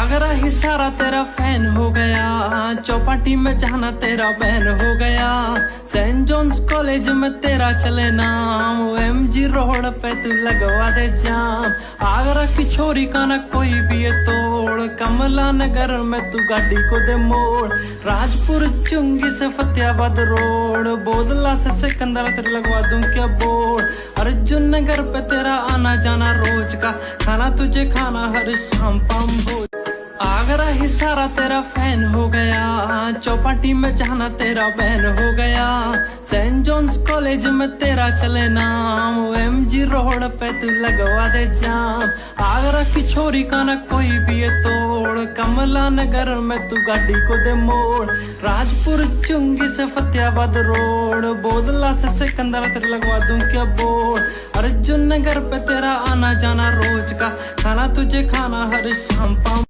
आगरा ही सारा तेरा फैन हो गया, चौपाटी में जाना तेरा बैन हो गया, सेंट जॉन्स कॉलेज में तेरा चले नाम, MG रोड पे तू लगवा दे जाम। आगरा की छोरी का ना कोई भी है तोड़, कमला नगर में तू गाड़ी को दे मोड़, राजपुर चुंगी से फतेहाबाद रोड, बोदला से सिकंदरा तेरे लगवा दूं क्या बोर्ड, अर्जुन नगर पे तेरा आना जाना रोज का, खाना तुझे खाना हर शाम पाम भोज। आगरा ही सारा तेरा फैन हो गया, चौपाटी में जाना तेरा बैन हो गया, सेंट जॉन्स कॉलेज में तेरा चले नाम, MG रोड पे तू लगवा दे जाम। आगरा की छोरी का ना कोई भी है तोड़, कमला नगर में तू गाड़ी को दे मोड़, राजपुर चुंगी से फतेहाबाद रोड, बोदला से सिकंदरा तेरे लगवा दूं क्या बोर्ड, अर्जुन नगर पे तेरा आना जाना रोज का, खाना तुझे खाना हर शाम पाम।